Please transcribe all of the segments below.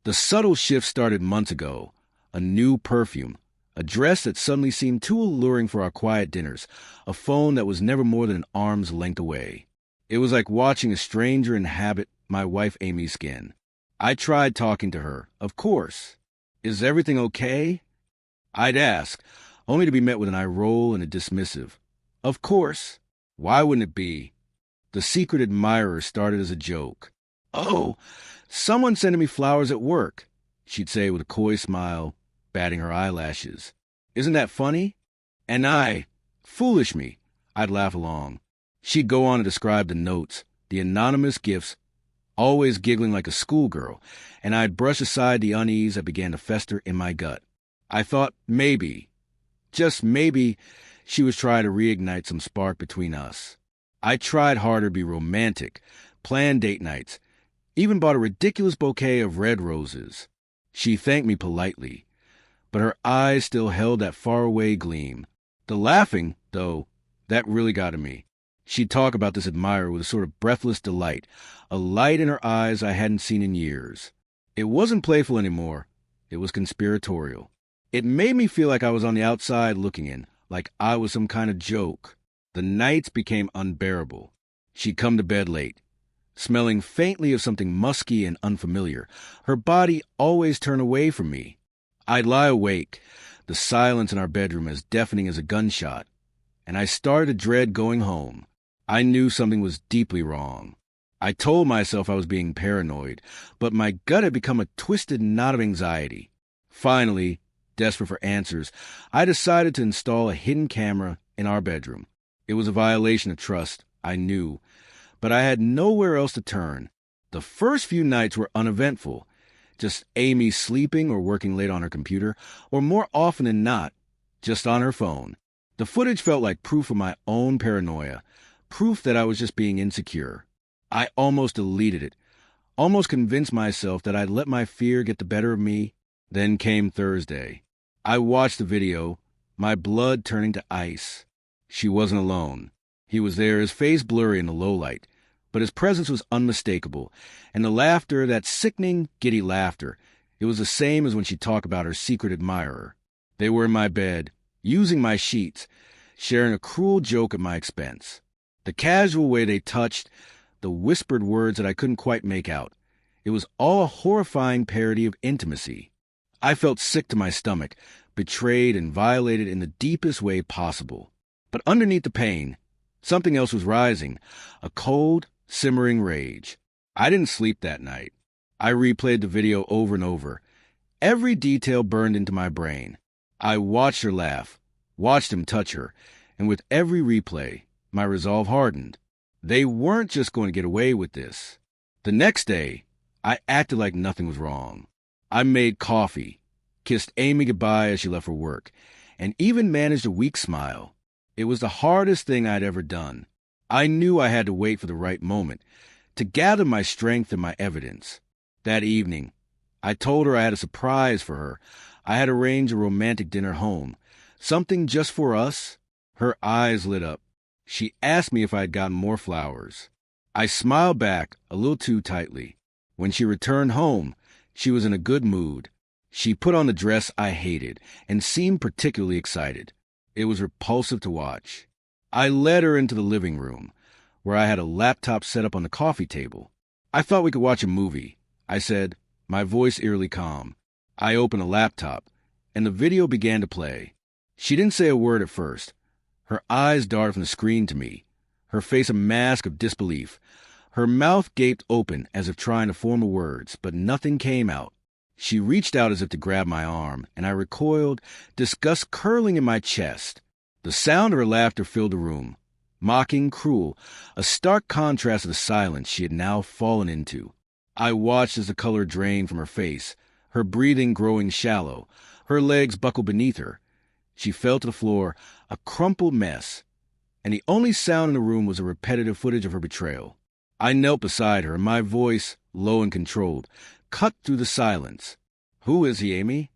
The subtle shift started months ago. A new perfume, a dress that suddenly seemed too alluring for our quiet dinners, a phone that was never more than an arm's length away. It was like watching a stranger inhabit my wife Amy's skin. I tried talking to her, of course. Is everything okay? I'd ask, only to be met with an eye roll and a dismissive. Of course. Why wouldn't it be? The secret admirer started as a joke. Oh, someone sending me flowers at work, she'd say with a coy smile, batting her eyelashes. Isn't that funny? And foolish me, I'd laugh along. She'd go on to describe the notes, the anonymous gifts, always giggling like a schoolgirl, and I'd brush aside the unease that began to fester in my gut. I thought maybe, just maybe, she was trying to reignite some spark between us. I tried harder to be romantic, planned date nights, even bought a ridiculous bouquet of red roses. She thanked me politely, but her eyes still held that faraway gleam. The laughing, though, that really got to me. She'd talk about this admirer with a sort of breathless delight, a light in her eyes I hadn't seen in years. It wasn't playful anymore. It was conspiratorial. It made me feel like I was on the outside looking in, like I was some kind of joke. The nights became unbearable. She'd come to bed late, smelling faintly of something musky and unfamiliar. Her body always turned away from me. I'd lie awake, the silence in our bedroom as deafening as a gunshot, and I started to dread going home. I knew something was deeply wrong. I told myself I was being paranoid, but my gut had become a twisted knot of anxiety. Finally, desperate for answers, I decided to install a hidden camera in our bedroom. It was a violation of trust, I knew, but I had nowhere else to turn. The first few nights were uneventful, just Amy sleeping or working late on her computer, or more often than not, just on her phone. The footage felt like proof of my own paranoia, proof that I was just being insecure. I almost deleted it, almost convinced myself that I'd let my fear get the better of me. Then came Thursday. I watched the video, my blood turning to ice. She wasn't alone. He was there, his face blurry in the low light, but his presence was unmistakable, and the laughter, that sickening, giddy laughter, it was the same as when she talked about her secret admirer. They were in my bed, using my sheets, sharing a cruel joke at my expense. The casual way they touched, the whispered words that I couldn't quite make out, it was all a horrifying parody of intimacy. I felt sick to my stomach, betrayed and violated in the deepest way possible. But underneath the pain, something else was rising, a cold, simmering rage. I didn't sleep that night. I replayed the video over and over. Every detail burned into my brain. I watched her laugh, watched him touch her, and with every replay, my resolve hardened. They weren't just going to get away with this. The next day, I acted like nothing was wrong. I made coffee, kissed Amy goodbye as she left for work, and even managed a weak smile. It was the hardest thing I'd ever done. I knew I had to wait for the right moment, to gather my strength and my evidence. That evening, I told her I had a surprise for her. I had arranged a romantic dinner home, something just for us. Her eyes lit up. She asked me if I had gotten more flowers. I smiled back a little too tightly. When she returned home, she was in a good mood. She put on the dress I hated and seemed particularly excited. It was repulsive to watch. I led her into the living room, where I had a laptop set up on the coffee table. I thought we could watch a movie, I said, my voice eerily calm. I opened the laptop, and the video began to play. She didn't say a word at first. Her eyes darted from the screen to me, her face a mask of disbelief. Her mouth gaped open as if trying to form the words, but nothing came out. She reached out as if to grab my arm, and I recoiled, disgust curling in my chest. The sound of her laughter filled the room, mocking, cruel, a stark contrast to the silence she had now fallen into. I watched as the color drained from her face, her breathing growing shallow, her legs buckled beneath her. She fell to the floor, a crumpled mess, and the only sound in the room was a repetitive footage of her betrayal. I knelt beside her, and my voice, low and controlled, cut through the silence. "Who is he, Amy?"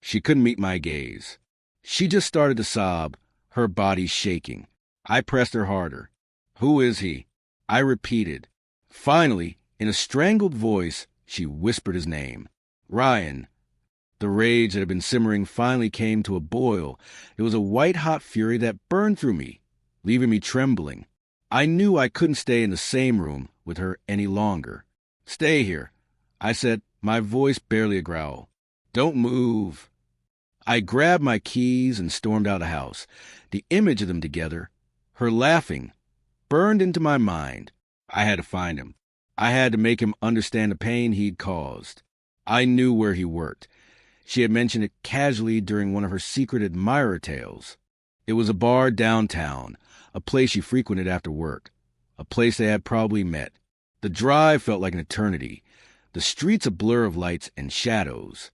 She couldn't meet my gaze. She just started to sob, her body shaking. I pressed her harder. "Who is he?" I repeated. Finally, in a strangled voice, she whispered his name. Ryan. The rage that had been simmering finally came to a boil. It was a white-hot fury that burned through me, leaving me trembling. I knew I couldn't stay in the same room with her any longer. "Stay here," I said, my voice barely a growl. "Don't move." I grabbed my keys and stormed out of the house. The image of them together, her laughing, burned into my mind. I had to find him. I had to make him understand the pain he'd caused. I knew where he worked. She had mentioned it casually during one of her secret admirer tales. It was a bar downtown, a place she frequented after work, a place they had probably met. The drive felt like an eternity, the streets a blur of lights and shadows.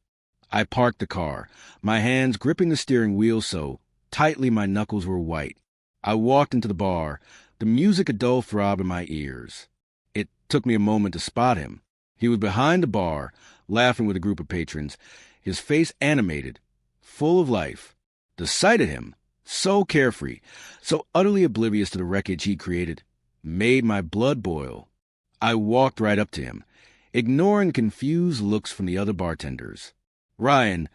I parked the car, my hands gripping the steering wheel so tightly my knuckles were white. I walked into the bar, the music a dull throb in my ears. It took me a moment to spot him. He was behind the bar, laughing with a group of patrons, his face animated, full of life. The sight of him, so carefree, so utterly oblivious to the wreckage he created, made my blood boil. I walked right up to him, ignoring confused looks from the other bartenders. "Ryan,"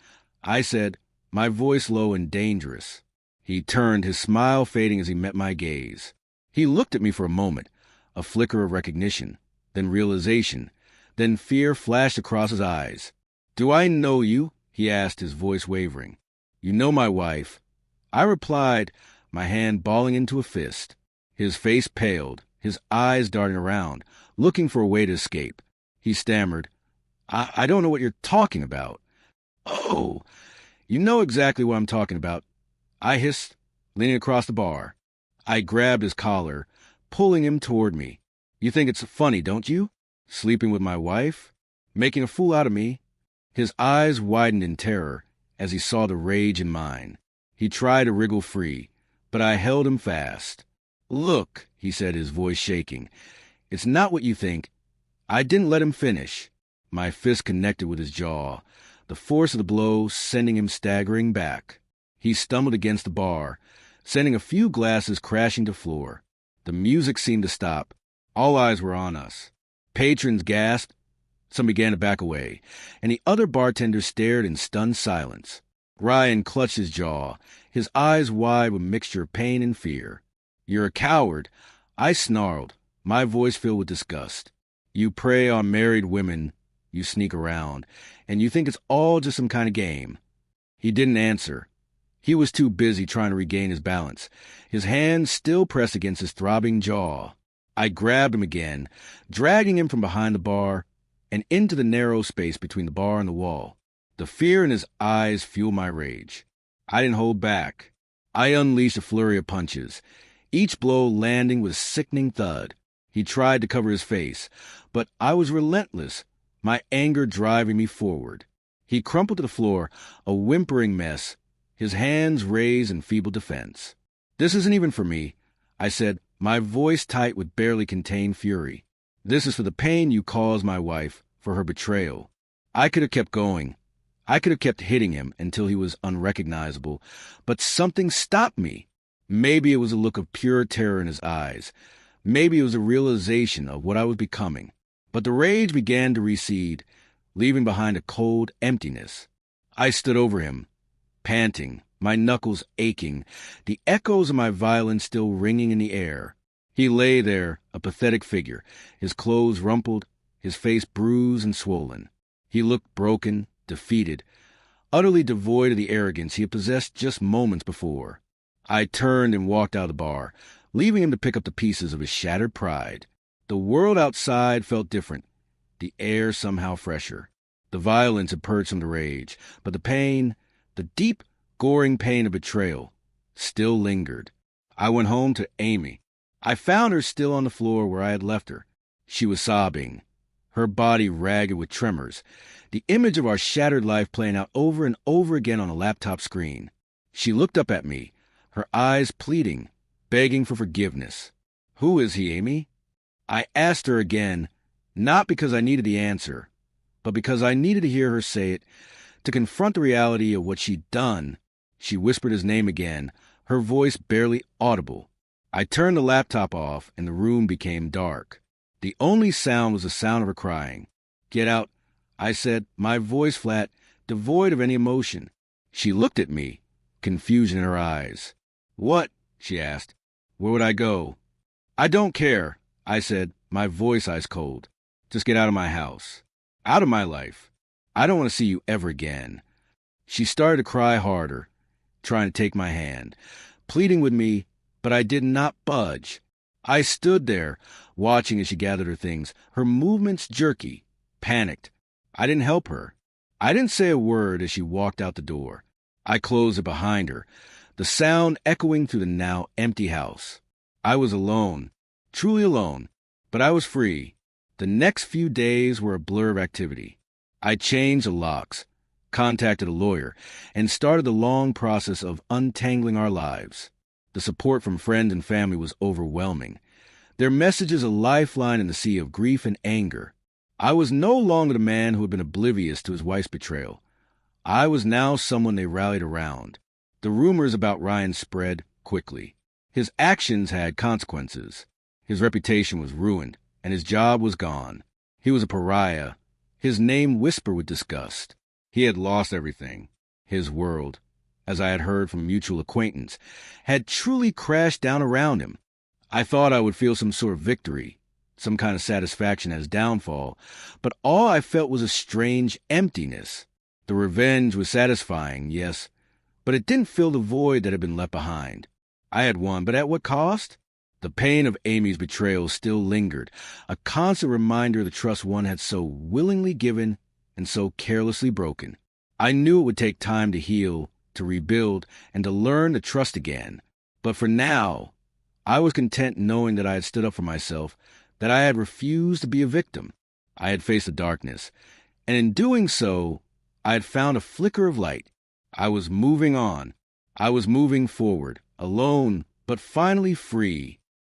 I said, my voice low and dangerous. He turned, his smile fading as he met my gaze. He looked at me for a moment, a flicker of recognition, then realization, then fear flashed across his eyes. "Do I know you?" he asked, his voice wavering. "You know my wife." I replied, my hand balling into a fist. His face paled, his eyes darting around, looking for a way to escape. He stammered, I don't know what you're talking about." "Oh, you know exactly what I'm talking about," I hissed, leaning across the bar. I grabbed his collar, pulling him toward me. "You think it's funny, don't you? Sleeping with my wife? Making a fool out of me?" His eyes widened in terror as he saw the rage in mine. He tried to wriggle free, but I held him fast. "Look," he said, his voice shaking, "it's not what you think." I didn't let him finish. My fist connected with his jaw, the force of the blow sending him staggering back. He stumbled against the bar, sending a few glasses crashing to the floor. The music seemed to stop. All eyes were on us. Patrons gasped. Some began to back away, and the other bartenders stared in stunned silence. Ryan clutched his jaw, his eyes wide with a mixture of pain and fear. "You're a coward," I snarled, my voice filled with disgust. "You prey on married women, you sneak around, and you think it's all just some kind of game." He didn't answer. He was too busy trying to regain his balance, his hands still pressed against his throbbing jaw. I grabbed him again, dragging him from behind the bar and into the narrow space between the bar and the wall. The fear in his eyes fueled my rage. I didn't hold back. I unleashed a flurry of punches, each blow landing with a sickening thud. He tried to cover his face, but I was relentless, my anger driving me forward. He crumpled to the floor, a whimpering mess, his hands raised in feeble defense. "This isn't even for me," I said, my voice tight with barely contained fury. "This is for the pain you caused my wife, for her betrayal." I could have kept going. I could have kept hitting him until he was unrecognizable, but something stopped me. Maybe it was a look of pure terror in his eyes. Maybe it was a realization of what I was becoming. But the rage began to recede, leaving behind a cold emptiness. I stood over him, panting, my knuckles aching, the echoes of my violence still ringing in the air. He lay there, a pathetic figure, his clothes rumpled, his face bruised and swollen. He looked broken, defeated, utterly devoid of the arrogance he had possessed just moments before. I turned and walked out of the bar, leaving him to pick up the pieces of his shattered pride. The world outside felt different, the air somehow fresher. The violence had purged from the rage, but the pain, the deep, goring pain of betrayal, still lingered. I went home to Amy. I found her still on the floor where I had left her. She was sobbing, her body ragged with tremors, the image of our shattered life playing out over and over again on a laptop screen. She looked up at me, her eyes pleading, begging for forgiveness. "Who is he, Amy?" I asked her again, not because I needed the answer, but because I needed to hear her say it, to confront the reality of what she'd done. She whispered his name again, her voice barely audible. I turned the laptop off, and the room became dark. The only sound was the sound of her crying. "Get out. I said, my voice flat, devoid of any emotion. She looked at me, confusion in her eyes. What? She asked. Where would I go? I don't care, I said, my voice ice cold. Just get out of my house. Out of my life. I don't want to see you ever again. She started to cry harder, trying to take my hand, pleading with me, but I did not budge. I stood there, watching as she gathered her things, her movements jerky, panicked. I didn't help her. I didn't say a word as she walked out the door. I closed it behind her, the sound echoing through the now empty house. I was alone, truly alone, but I was free. The next few days were a blur of activity. I changed the locks, contacted a lawyer, and started the long process of untangling our lives. The support from friends and family was overwhelming. Their messages a lifeline in the sea of grief and anger. I was no longer the man who had been oblivious to his wife's betrayal. I was now someone they rallied around. The rumors about Ryan spread quickly. His actions had consequences. His reputation was ruined, and his job was gone. He was a pariah. His name whispered with disgust. He had lost everything. His world, as I had heard from a mutual acquaintance, had truly crashed down around him. I thought I would feel some sort of victory, some kind of satisfaction at his downfall, but all I felt was a strange emptiness. The revenge was satisfying, yes, but it didn't fill the void that had been left behind. I had won, but at what cost? The pain of Amy's betrayal still lingered, a constant reminder of the trust one had so willingly given and so carelessly broken. I knew it would take time to heal, to rebuild, and to learn to trust again. But for now, I was content knowing that I had stood up for myself, that I had refused to be a victim. I had faced the darkness, and in doing so, I had found a flicker of light. I was moving on. I was moving forward, alone, but finally free.